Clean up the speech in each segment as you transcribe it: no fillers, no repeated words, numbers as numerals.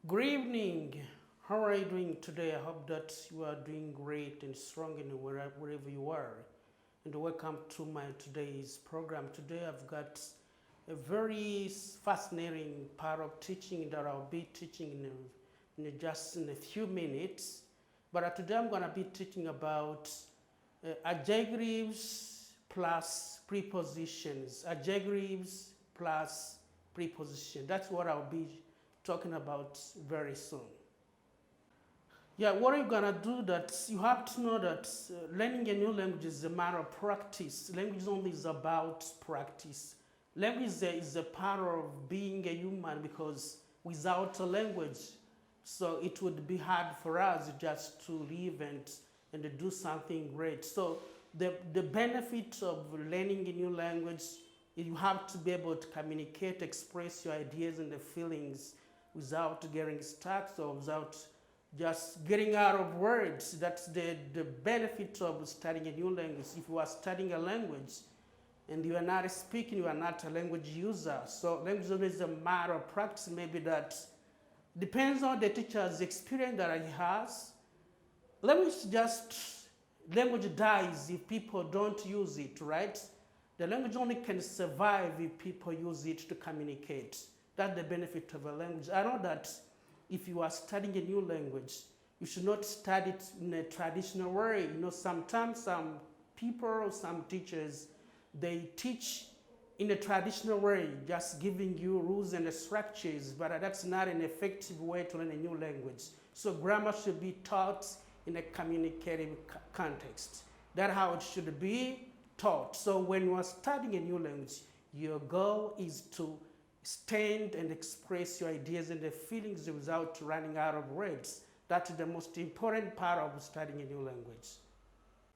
Good evening. How are you doing today? I hope that you are doing great and strong in wherever you are. And welcome to my today's program. Today I've got a very fascinating part of teaching that I'll be teaching just in a few minutes. But today I'm going to be teaching about adjectives plus prepositions. Adjectives plus preposition. That's what I'll be talking about very soon. Yeah, what are you gonna do? That you have to know that learning a new language is a matter of practice. Language only is about practice. Language is a part of being a human, because without a language, so it would be hard for us just to live and do something great. So the benefit of learning a new language is you have to be able to communicate, express your ideas and the feelings without getting stuck or without just getting out of words. That's the benefit of studying a new language. If you are studying a language and you are not speaking, you are not a language user. So language is a matter of practice. Maybe that depends on the teacher's experience that he has. Language dies if people don't use it, right? The language only can survive if people use it to communicate. That's the benefit of a language. I know that if you are studying a new language, you should not study it in a traditional way. You know, sometimes some people or some teachers, they teach in a traditional way, just giving you rules and structures, but that's not an effective way to learn a new language. So grammar should be taught in a communicative context. That's how it should be taught. So when you are studying a new language, your goal is to stand and express your ideas and the feelings without running out of words. That's the most important part of studying a new language.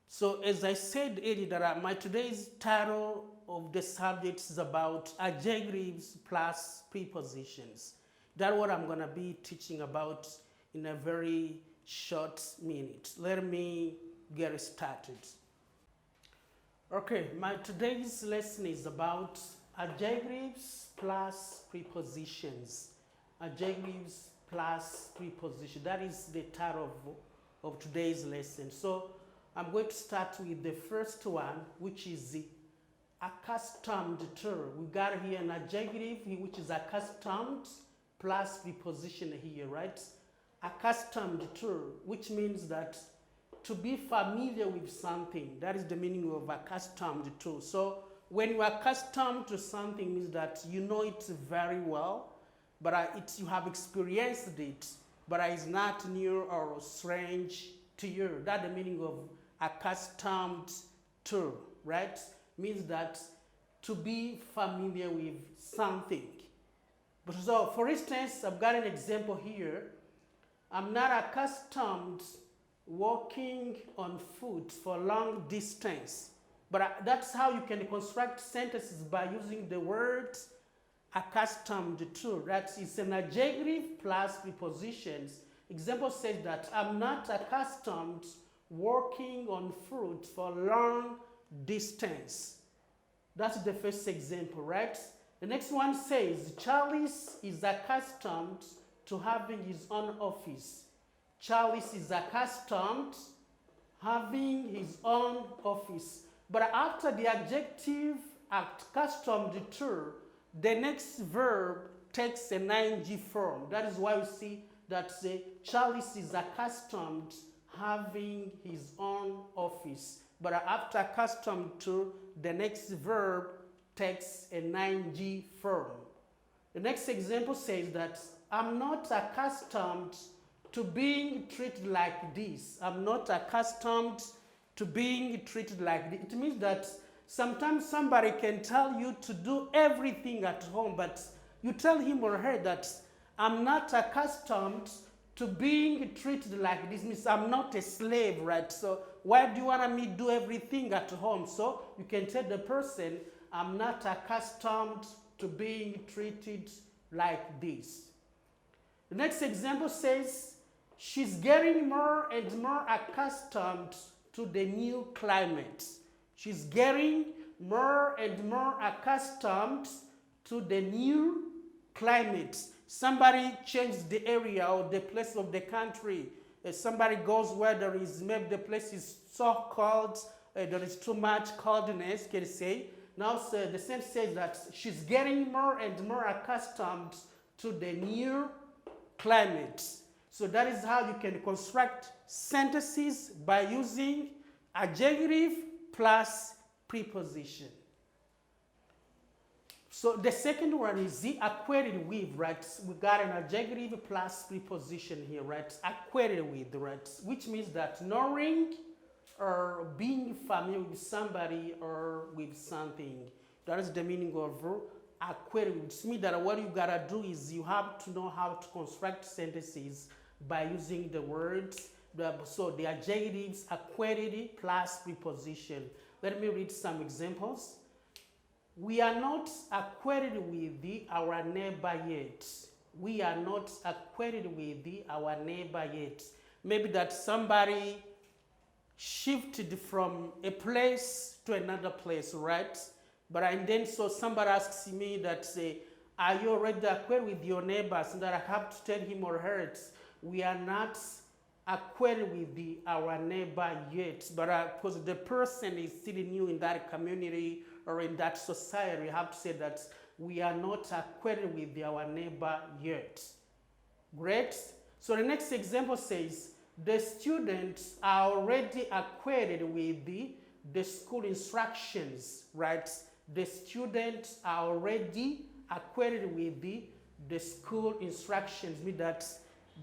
So as I said earlier, that my today's title of the subject is about adjectives plus prepositions. That's what I'm going to be teaching about in a very short minute. Let me get started. Okay, my today's lesson is about adjectives plus prepositions. Adjectives plus preposition. That is the title of today's lesson. So I'm going to start with the first one, which is the accustomed to. We got here an adjective which is accustomed plus preposition here, right? Accustomed to, which means that to be familiar with something. That is the meaning of accustomed to. So when you are accustomed to something, means that you know it very well, but you have experienced it, but it's not new or strange to you. That's the meaning of accustomed to, right? Means that to be familiar with something. But so, for instance, I've got an example here. I'm not accustomed walking on foot for long distance. But that's how you can construct sentences, by using the word accustomed to. That is an adjective plus prepositions. Example says that I'm not accustomed walking on foot for long distance. That's the first example, right? The next one says Charles is accustomed to having his own office. Charles is accustomed having his own office. But after the adjective accustomed to, the next verb takes an ing form. That is why we see that Charles is accustomed having his own office. But after accustomed to, the next verb takes an ing form. The next example says that I'm not accustomed to being treated like this. I'm not accustomed to being treated like this. It means that sometimes somebody can tell you to do everything at home, but you tell him or her that I'm not accustomed to being treated like this. Means I'm not a slave, right? So why do you want me to do everything at home? So you can tell the person, I'm not accustomed to being treated like this. The next example says, she's getting more and more accustomed to the new climate. She's getting more and more accustomed to the new climate. somebody changed the area or the place of the country. Somebody goes where there is, maybe the place is so cold, there is too much coldness, can you say. Now so the sentence says that she's getting more and more accustomed to the new climate. So that is how you can construct sentences by using adjective plus preposition. So the second one is the acquainted with, right? We got an adjective plus preposition here, right? Acquainted with, right? Which means that knowing or being familiar with somebody or with something. That is the meaning of acquainted, which means that what you gotta do is you have to know how to construct sentences by using the words. So the adjectives acquainted plus preposition. Let me read some examples. We are not acquainted with our neighbor yet. We are not acquainted with our neighbor yet. Maybe that somebody shifted from a place to another place, right? But and then so somebody asks me that say, are you already acquainted with your neighbors? And that I have to tell him or her, we are not acquainted with our neighbor yet. But because the person is still new in that community or in that society, you have to say that we are not acquainted with our neighbor yet. Great. So the next example says, the students are already acquainted with the school instructions, right? The students are already acquainted with the school instructions, means that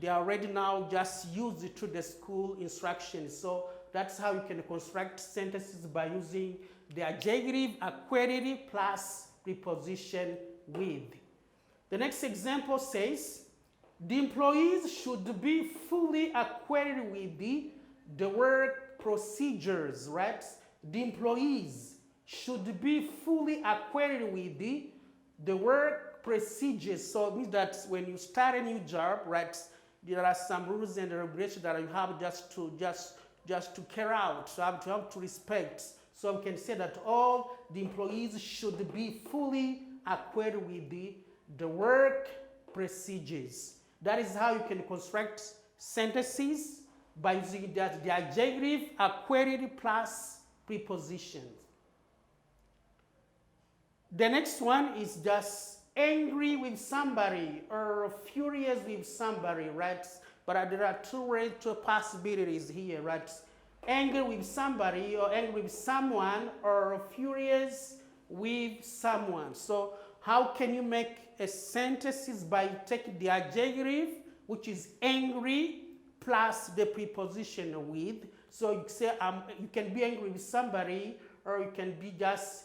they are already now just used to the school instructions. So that's how you can construct sentences by using the adjective acquainted plus preposition with. The next example says, the employees should be fully acquainted with the work procedures, right? The employees should be fully acquainted with the work procedures. So it means that when you start a new job, right, there are some rules and regulations that you have just to carry out, so you have to respect. So we can say that all the employees should be fully acquainted with the work procedures. That is how you can construct sentences by using the adjective acquainted plus prepositions. The next one is just angry with somebody or furious with somebody, right? But there are two possibilities here, right? Angry with somebody or angry with someone or furious with someone. So how can you make a sentence is by taking the adjective, which is angry, plus the preposition with. So you say you can be angry with somebody, or you can be just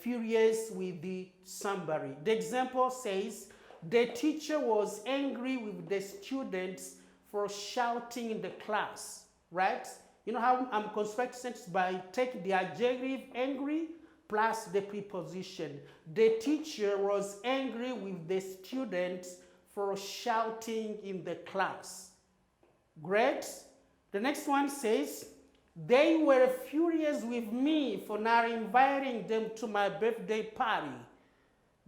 furious with somebody. The example says, the teacher was angry with the students for shouting in the class, right? You know how I'm constructing sentence by taking the adjective angry plus the preposition. The teacher was angry with the students for shouting in the class. Great. The next one says, they were furious with me for not inviting them to my birthday party.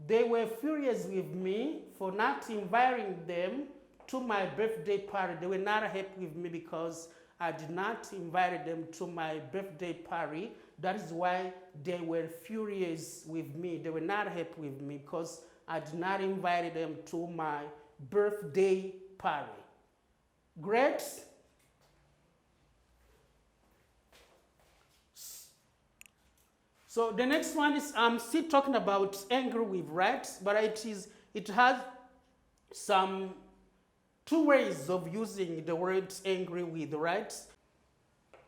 They were furious with me for not inviting them to my birthday party. They were not happy with me because I did not invite them to my birthday party. That is why they were furious with me. They were not happy with me because I did not invite them to my birthday party. Great. So the next one is, I'm still talking about angry with, right? But it has some two ways of using the word angry with, right?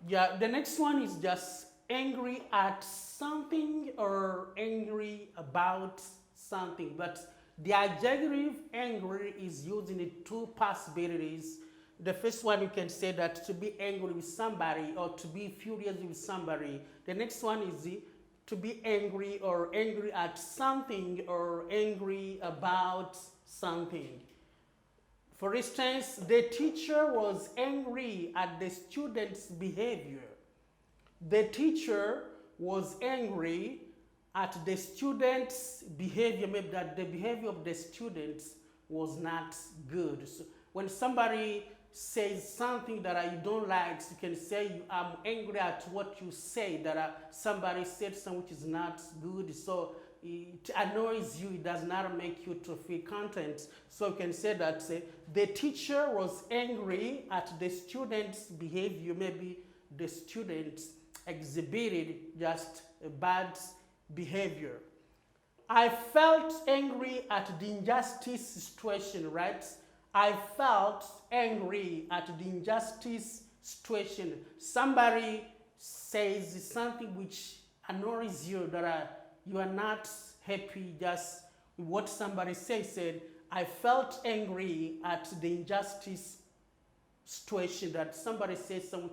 Yeah, the next one is just angry at something or angry about something. But the adjective angry is used in two possibilities. The first one, you can say that to be angry with somebody or to be furious with somebody. The next one is to be angry or angry at something or angry about something. For instance, the teacher was angry at the student's behavior. The teacher was angry at the student's behavior, maybe that the behavior of the students was not good. So when somebody says something that you don't like, you can say, I'm angry at what you say, that somebody said something which is not good, so it annoys you, it does not make you to feel content. So you can say that the teacher was angry at the student's behavior. Maybe the student exhibited just a bad behavior. I felt angry at the injustice situation, right? I felt angry at the injustice situation. Somebody says something which annoys you, that you are not happy just with what somebody said, I felt angry at the injustice situation, that somebody says something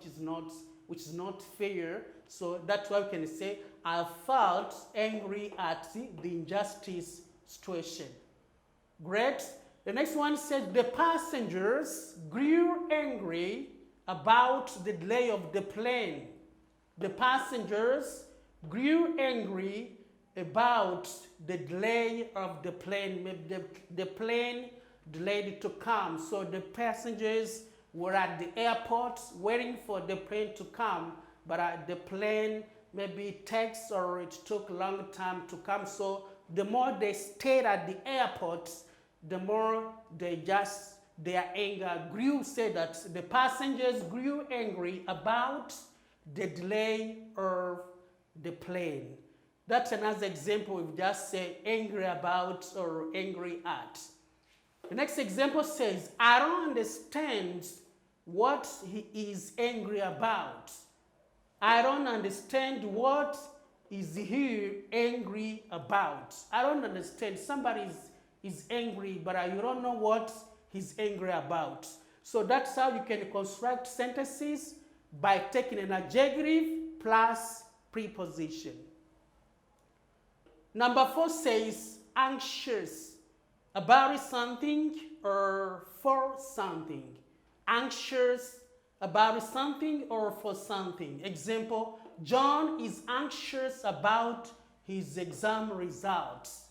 which is not fair. So that's why we can say, I felt angry at the injustice situation. Great. The next one says, the passengers grew angry about the delay of the plane. The passengers grew angry about the delay of the plane. Maybe the plane delayed to come. So the passengers were at the airport waiting for the plane to come, but the plane maybe takes or it took a long time to come. So the more they stayed at the airport, the more their anger grew. Say that the passengers grew angry about the delay of the plane. That's another example. We've just said angry about or angry at. The next example says, I don't understand what he is angry about. I don't understand what is he angry about. I don't understand. Somebody is angry, but you don't know what he's angry about. So that's how you can construct sentences, by taking an adjective plus preposition. Number 4 says anxious about something or for something. Anxious about something or for something. Example, John is anxious about his exam results.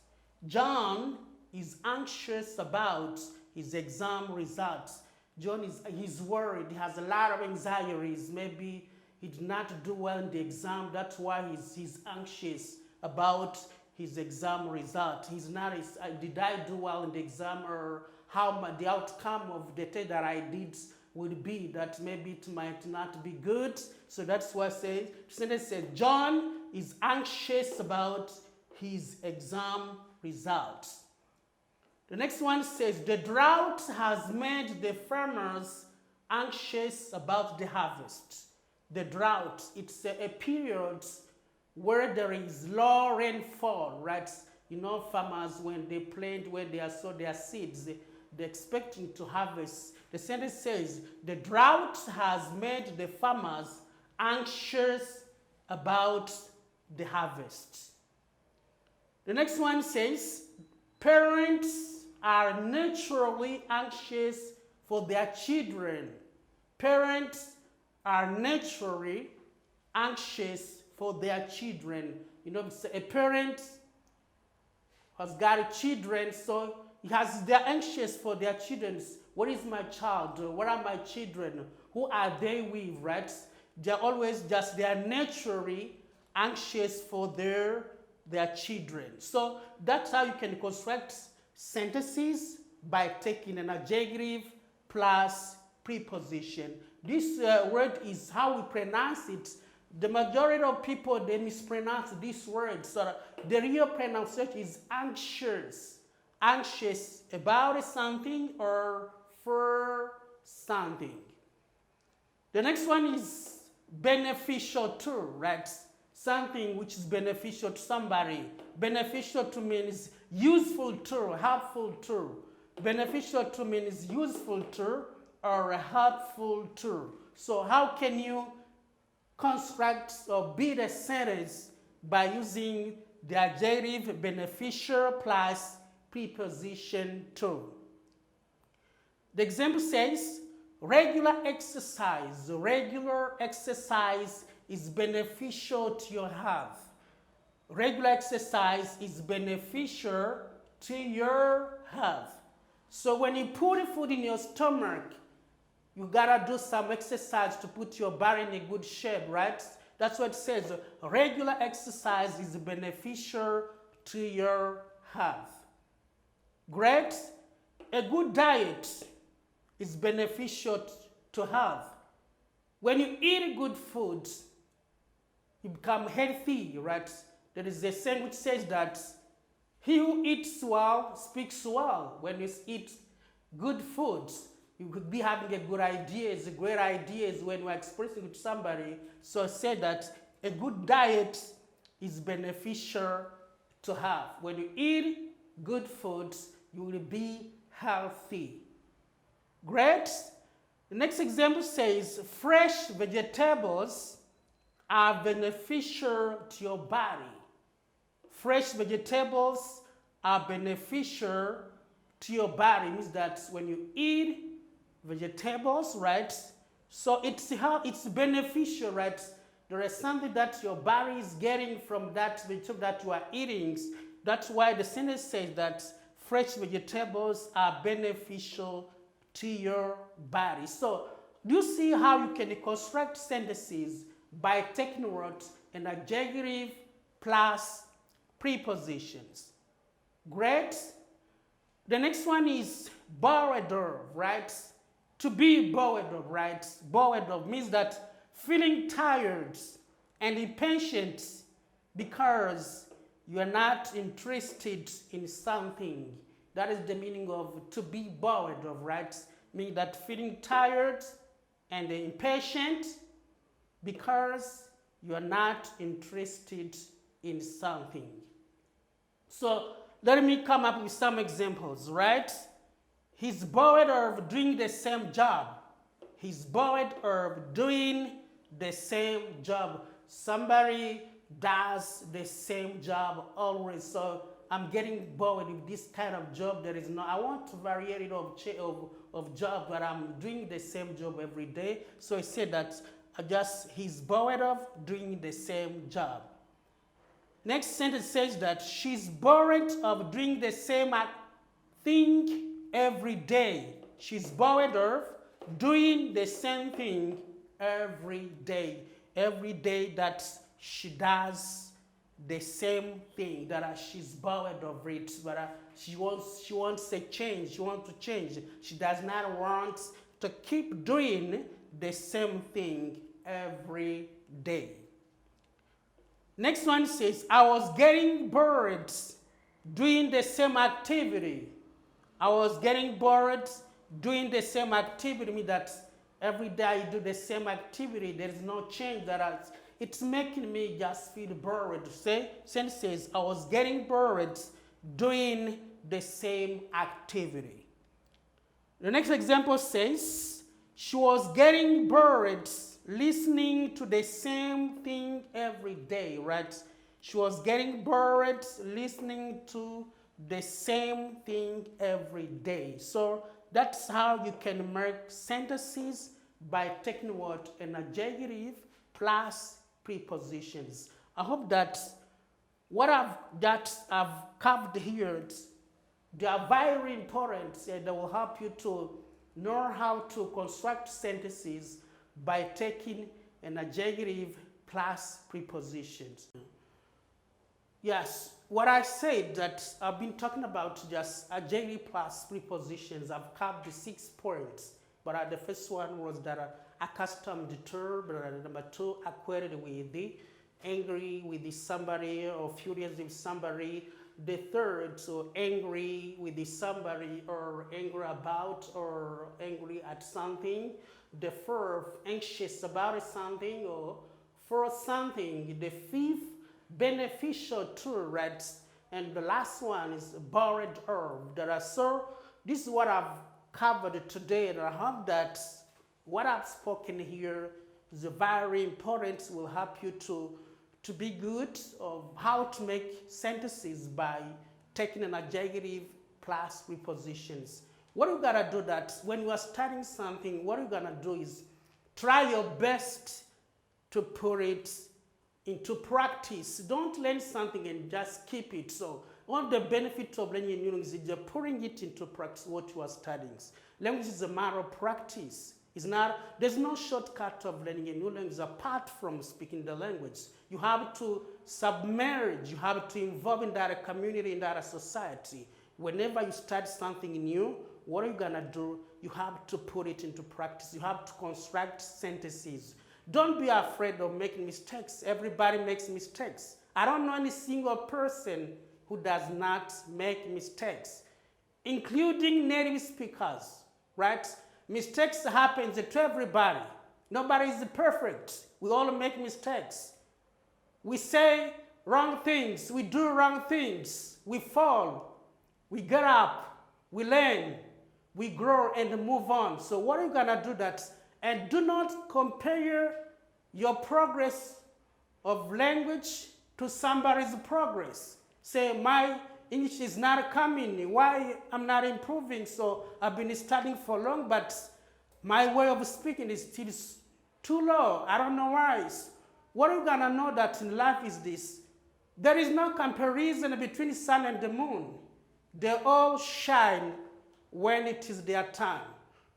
John is anxious about his exam results. John he's worried, he has a lot of anxieties. Maybe he did not do well in the exam, that's why he's anxious about his exam result. He's not, did I do well in the exam, or how the outcome of the test that I did would be, that maybe it might not be good. So that's why the sentence says, John is anxious about his exam results. The next one says, the drought has made the farmers anxious about the harvest. The drought, it's a period where there is low rainfall, right? You know, farmers, when they plant, when they sow their seeds, they're expecting to harvest. The sentence says, the drought has made the farmers anxious about the harvest. The next one says, parents are naturally anxious for their children. Parents are naturally anxious for their children. You know, a parent has got children, so they're anxious for their children. What is my child? What are my children? Who are they with, right? They are naturally anxious for their children. So that's how you can construct sentences, by taking an adjective plus preposition. This word is how we pronounce it. The majority of people, they mispronounce this word. So the real pronunciation is anxious. Anxious about something or for something. The next one is beneficial to, right? Something which is beneficial to somebody. Beneficial to means useful to, helpful to. Beneficial to means useful to or helpful to. So how can you construct or build a sentence? By using the adjective beneficial plus preposition to. The example says, regular exercise. Regular exercise is beneficial to your health. Regular exercise is beneficial to your health. So when you put food in your stomach, you gotta do some exercise to put your body in a good shape, right? That's what it says. Regular exercise is beneficial to your health. Great. A good diet is beneficial to health. When you eat good food, you become healthy, right? There is a saying which says that he who eats well speaks well. When you eat good food, you could be having a good ideas, great ideas when you're expressing it to somebody. So I say that a good diet is beneficial to health. When you eat good food, you will be healthy. Great. The next example says fresh vegetables are beneficial to your body. Fresh vegetables are beneficial to your body. It means that when you eat vegetables, right? So it's beneficial, right? There is something that your body is getting from that vegetable that you are eating. That's why the sentence says that fresh vegetables are beneficial to your body. So do you see how you can construct sentences by taking what? An adjective plus prepositions. Great. The next one is bored of, right? To be bored of, right? Bored of means that feeling tired and impatient because you are not interested in something. That is the meaning of to be bored of, right? Meaning that feeling tired and impatient because you are not interested in something. So let me come up with some examples, right? He's bored of doing the same job. He's bored of doing the same job. Somebody does the same job always. So I'm getting bored with this kind of job. I want to vary it of job, but I'm doing the same job every day. So I said that he's bored of doing the same job. Next sentence says that she's bored of doing the same thing every day. She's bored of doing the same thing every day. Every day that she does the same thing, that she's bored of it, but she wants a change. She wants to change. She does not want to keep doing the same thing every day. Next one says, I was getting bored doing the same activity. I was getting bored doing the same activity. Means that every day I do the same activity. There is no change. It's making me just feel bored. Sentence says, I was getting bored doing the same activity. The next example says, she was getting bored listening to the same thing every day, right? She was getting bored listening to the same thing every day. So that's how you can make sentences by taking what? An adjective plus prepositions. I hope that what I've covered here, they are very important and they will help you to know how to construct sentences by taking an adjective plus prepositions. Yes, what I said that I've been talking about just adjective plus prepositions. I've covered the 6 points, but the first one was that accustomed to, but number 2, acquainted with, angry with somebody or furious with somebody. The third, so angry with somebody or angry about or angry at something. The fourth, anxious about something or for something. The fifth, beneficial to, right? And the last one is borrowed of. So this is what I've covered today, and I hope that what I've spoken here is very important. Will help you to be good of how to make sentences by taking an adjective plus prepositions. What you gotta do that when you are studying something, what you're gonna do is try your best to put it into practice. Don't learn something and just keep it. So one of the benefits of learning a new language is you're putting it into practice what you are studying. Language is a matter of practice. It's not, there's no shortcut of learning a new language apart from speaking the language. You have to submerge, you have to involve in that community, in that society. Whenever you start something new, what are you gonna do? You have to put it into practice. You have to construct sentences. Don't be afraid of making mistakes. Everybody makes mistakes. I don't know any single person who does not make mistakes, including native speakers, right? Mistakes happen to everybody. Nobody is perfect. We all make mistakes. We say wrong things. We do wrong things. We fall. We get up. We learn. We grow and move on. So what are you gonna do that? And do not compare your progress of language to somebody's progress. Say, my English is not coming. Why I'm not improving? So I've been studying for long, but my way of speaking is still too low. I don't know why. What are you gonna know that in life is this? There is no comparison between sun and the moon. They all shine when it is their time.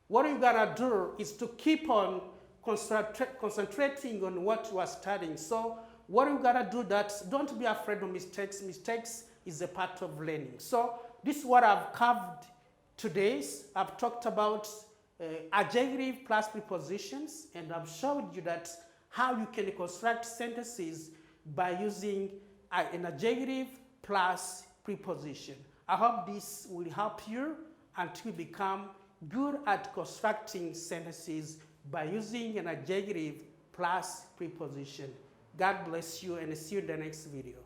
What you gotta do is to keep on concentrating on what you are studying. So what you gotta do that, don't be afraid of mistakes. Mistakes is a part of learning. So this is what I've covered today. I've talked about adjective plus prepositions, and I've showed you that how you can construct sentences by using an adjective plus preposition. I hope this will help you until you become good at constructing sentences by using an adjective plus preposition. God bless you, and see you in the next video.